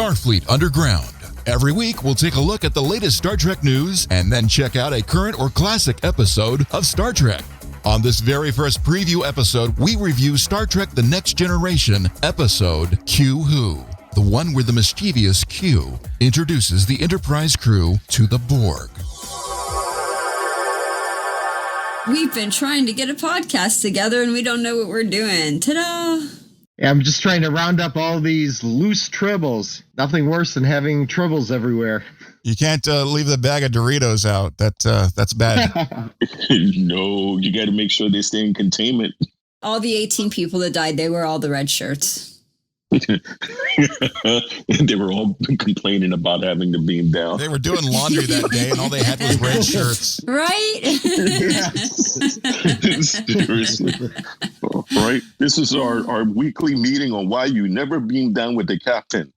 Starfleet Underground. Every week, we'll take a look at the latest Star Trek news and then check out a current or classic episode of Star Trek. On this very first preview episode, we review Star Trek The Next Generation episode Q Who, the one where the mischievous Q introduces the Enterprise crew to the Borg. We've been trying to get a podcast together and we don't know what we're doing. Ta-da! Yeah, I'm just trying to round up all these loose tribbles. Nothing worse than having tribbles everywhere. You can't leave the bag of Doritos out. That's bad. No, you got to make sure they stay in containment. All the 18 people that died, they were all the red shirts. They were all complaining about having to beam down. They were doing laundry that day, and all they had was red shirts. Right? Seriously. Right? This is our weekly meeting on why you never beam down with the captain.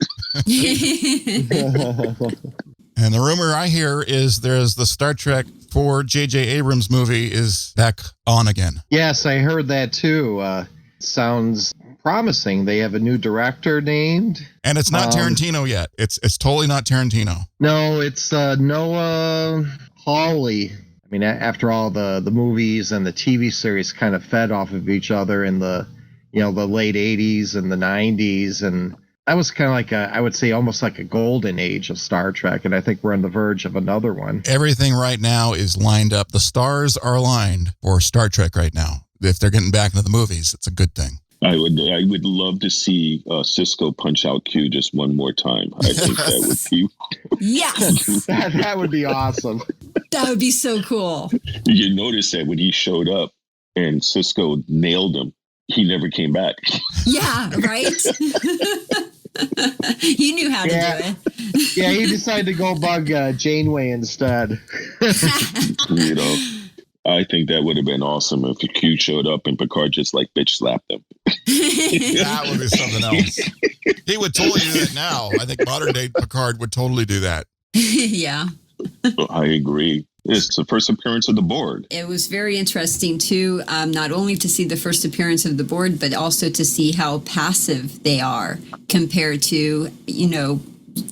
And the rumor I hear is there's the Star Trek 4 J.J. Abrams movie is back on again. Yes, I heard that too. Sounds promising. They have a new director named. And it's not Tarantino yet. It's totally not Tarantino. No, it's Noah Hawley. I mean, after all, the movies and the TV series kind of fed off of each other in the late 80s and the 90s. And that was kind of like I would say almost like a golden age of Star Trek. And I think we're on the verge of another one. Everything right now is lined up. The stars are aligned for Star Trek right now. If they're getting back into the movies, it's a good thing. I would love to see Cisco punch out Q just one more time. I think that would be... Yes! that would be awesome. That would be so cool. You notice that when he showed up and Cisco nailed him, he never came back. Yeah, right? He knew how to do it. Yeah, he decided to go bug Janeway instead. I think that would have been awesome if Q showed up and Picard just bitch slapped him. That would be something else. He would totally do that now. I think modern day Picard would totally do that. Yeah. I agree. It's the first appearance of the Borg. It was very interesting, too, not only to see the first appearance of the Borg, but also to see how passive they are compared to,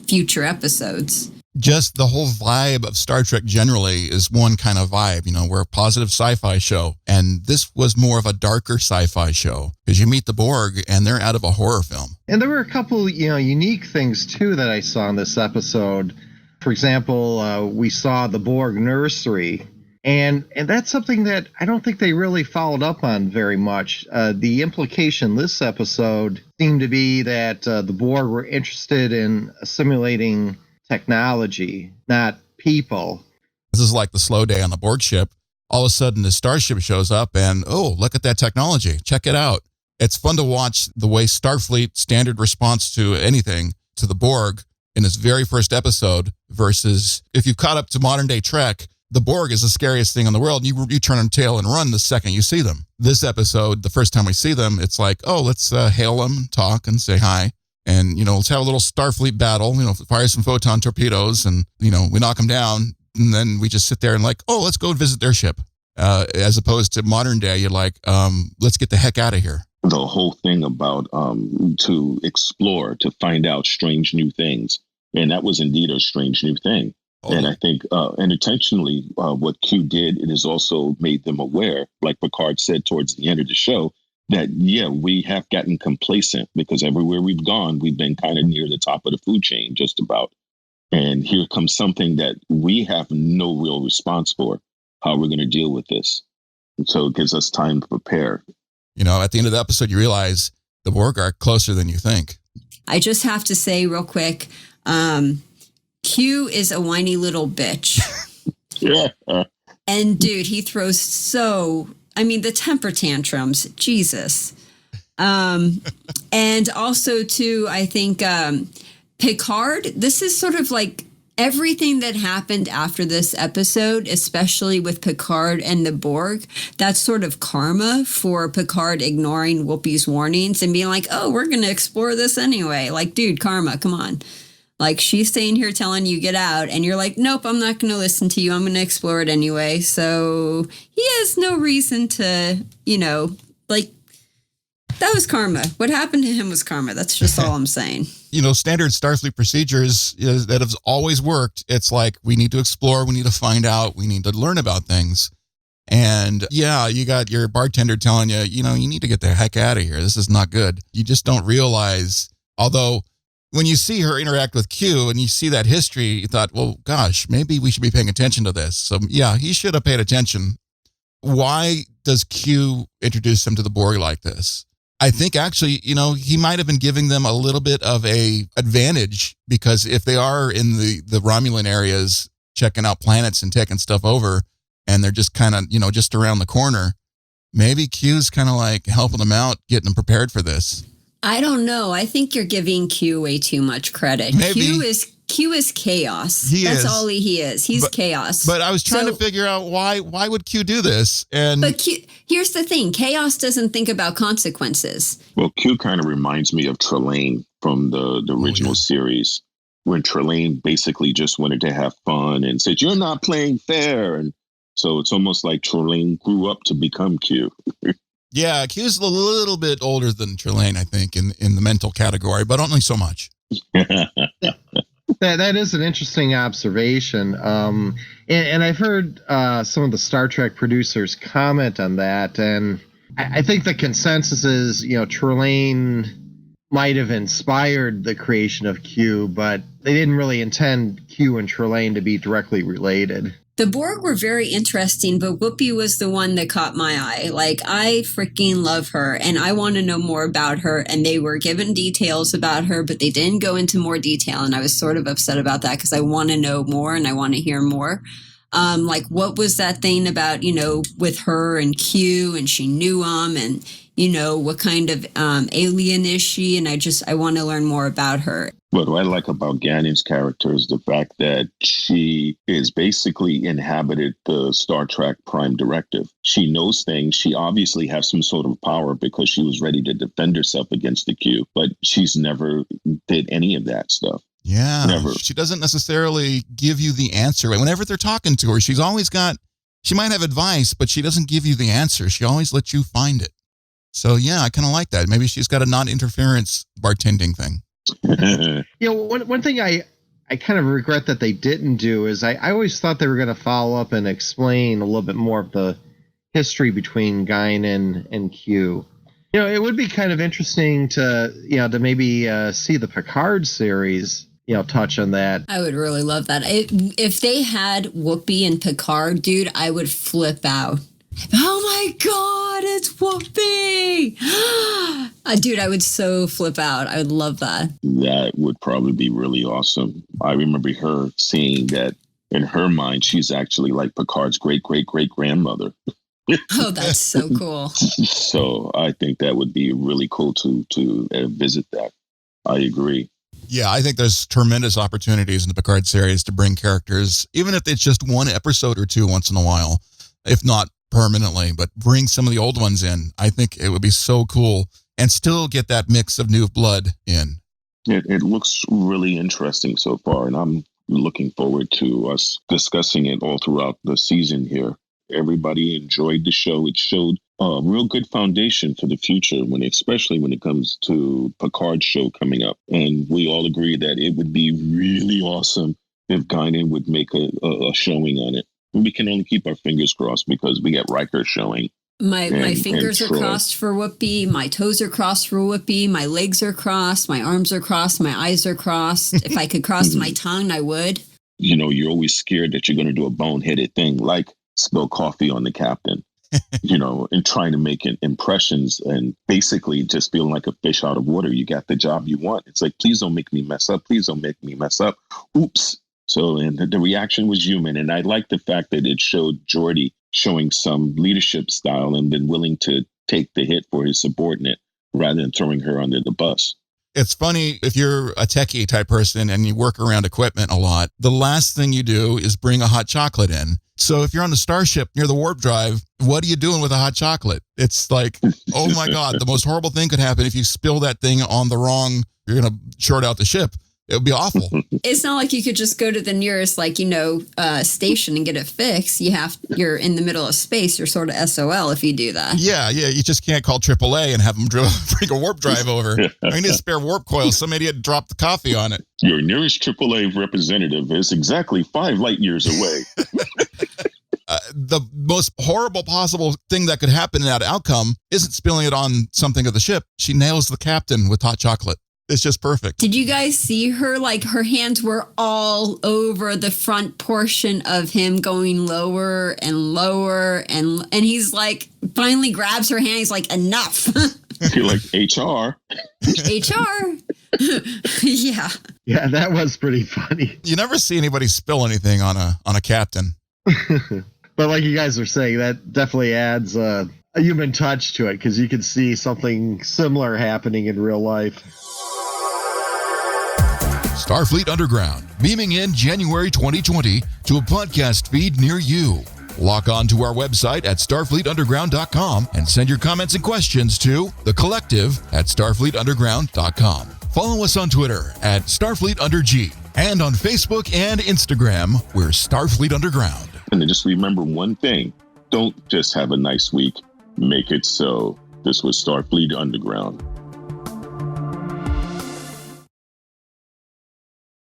future episodes. Just the whole vibe of Star Trek generally is one kind of vibe. We're a positive sci-fi show, and this was more of a darker sci-fi show because you meet the Borg and they're out of a horror film. And there were a couple, unique things too that I saw in this episode. For example, we saw the Borg nursery, and that's something that I don't think they really followed up on very much. The implication this episode seemed to be that the Borg were interested in assimilating technology, not people. This is like the slow day on the Borg ship. All of a sudden, the starship shows up and, oh, look at that technology. Check it out. It's fun to watch the way Starfleet standard response to anything, to the Borg, in this very first episode versus if you've caught up to modern day Trek, the Borg is the scariest thing in the world. You turn on tail and run the second you see them. This episode, the first time we see them, it's like, oh, let's hail them, talk, and say hi. And, let's have a little Starfleet battle, fire some photon torpedoes and, we knock them down. And then we just sit there and oh, let's go visit their ship. As opposed to modern day, you're like, let's get the heck out of here. The whole thing about to explore, to find out strange new things. And that was indeed a strange new thing. Oh. And I think unintentionally, what Q did, it has also made them aware, like Picard said towards the end of the show, that, we have gotten complacent because everywhere we've gone, we've been kind of near the top of the food chain, just about. And here comes something that we have no real response for, how we're going to deal with this. And so it gives us time to prepare. At the end of the episode, you realize the Borg are closer than you think. I just have to say real quick, Q is a whiny little bitch. Yeah. And dude, he throws the temper tantrums, Jesus. And also too, I think Picard, this is sort of like everything that happened after this episode, especially with Picard and the Borg, that's sort of karma for Picard ignoring Whoopi's warnings and being like, oh, we're going to explore this anyway. Like, dude, karma, come on. Like, she's staying here telling you get out, and you're like, nope, I'm not going to listen to you. I'm going to explore it anyway. So he has no reason to, That was karma. What happened to him was karma. That's just all I'm saying. Standard Starfleet procedures that have always worked. It's like, we need to explore, we need to find out, we need to learn about things. And yeah, you got your bartender telling you, you need to get the heck out of here. This is not good. You just don't realize, although when you see her interact with Q and you see that history, you thought, well, gosh, maybe we should be paying attention to this. So yeah, he should have paid attention. Why does Q introduce him to the Borg like this? I think actually, he might have been giving them a little bit of a advantage, because if they are in the Romulan areas checking out planets and taking stuff over, and they're just kind of, just around the corner, maybe Q's kind of like helping them out, getting them prepared for this. I don't know. I think you're giving Q way too much credit. Maybe. Q is chaos. That's all he is. He's chaos. But I was trying to figure out why would Q do this? But here's the thing. Chaos doesn't think about consequences. Well, Q kind of reminds me of Trelane from the original series, when Trelane basically just wanted to have fun and said, "You're not playing fair." And so it's almost like Trelane grew up to become Q. Yeah, Q's a little bit older than Trelane, I think, in the mental category, but only so much. That is an interesting observation. And I've heard some of the Star Trek producers comment on that. And I think the consensus is, Trelane might have inspired the creation of Q, but they didn't really intend Q and Trelane to be directly related. The Borg were very interesting, but Whoopi was the one that caught my eye. Like, I freaking love her, and I want to know more about her. And they were given details about her, but they didn't go into more detail. And I was sort of upset about that, because I want to know more and I want to hear more. Like, what was that thing about, with her and Q, and she knew him, and, what kind of alien is she? And I want to learn more about her. What I like about Gannon's character is the fact that she is basically inhabited the Star Trek Prime Directive. She knows things. She obviously has some sort of power because she was ready to defend herself against the Q, but she's never did any of that stuff. Yeah, never. She doesn't necessarily give you the answer. Whenever they're talking to her, she might have advice, but she doesn't give you the answer. She always lets you find it. So yeah, I kind of like that. Maybe she's got a non-interference bartending thing. One thing I kind of regret that they didn't do is I always thought they were going to follow up and explain a little bit more of the history between Guinan and Q. It would be kind of interesting to maybe see the Picard series, touch on that. I would really love that. If they had Whoopi and Picard, dude, I would flip out. Oh my God, it's Whoopi! Dude, I would so flip out. I would love that. That would probably be really awesome. I remember her saying that in her mind, she's actually like Picard's great-great-great-grandmother. Oh, that's so cool. So I think that would be really cool to visit that. I agree. Yeah, I think there's tremendous opportunities in the Picard series to bring characters, even if it's just one episode or two once in a while, if not permanently, but bring some of the old ones in. I think it would be so cool, and still get that mix of new blood in. It looks really interesting so far, and I'm looking forward to us discussing it all throughout the season here. Everybody enjoyed the show. It showed a real good foundation for the future, especially when it comes to Picard's show coming up. And we all agree that it would be really awesome if Guinan would make a showing on it. We can only keep our fingers crossed because we got Riker showing. My fingers are crossed for Whoopi. My toes are crossed for Whoopi. My legs are crossed. My arms are crossed. My eyes are crossed. If I could cross my tongue, I would. You're always scared that you're going to do a boneheaded thing like spill coffee on the captain, and trying to make impressions and basically just feeling like a fish out of water. You got the job you want. It's like, please don't make me mess up. Please don't make me mess up. Oops. So, and the reaction was human. And I like the fact that it showed Geordi showing some leadership style and been willing to take the hit for his subordinate rather than throwing her under the bus. It's funny, if you're a techie type person and you work around equipment a lot, the last thing you do is bring a hot chocolate in. So if you're on the starship near the warp drive, what are you doing with a hot chocolate? It's like, oh my God, the most horrible thing could happen if you spill that thing on the wrong, you're going to short out the ship. It would be awful. It's not like you could just go to the nearest, station and get it fixed. You're in the middle of space. You're sort of SOL if you do that. Yeah. You just can't call AAA and have them bring a warp drive over. I need a spare warp coil. Some idiot dropped the coffee on it. Your nearest AAA representative is exactly 5 light years away. The most horrible possible thing that could happen in that outcome isn't spilling it on something of the ship. She nails the captain with hot chocolate. It's just perfect. Did you guys see her? Her hands were all over the front portion of him, going lower and lower. And he's finally grabs her hand. He's like, enough. You're like, HR. HR. Yeah. Yeah, that was pretty funny. You never see anybody spill anything on a captain. But like you guys are saying, that definitely adds a human touch to it, because you can see something similar happening in real life. Starfleet Underground, beaming in January 2020 to a podcast feed near you. Log on to our website at starfleetunderground.com and send your comments and questions to thecollective@starfleetunderground.com. Follow us on Twitter at StarfleetUnderG and on Facebook and Instagram, we're Starfleet Underground. And then just remember one thing. Don't just have a nice week. Make it so. This was Starfleet Underground.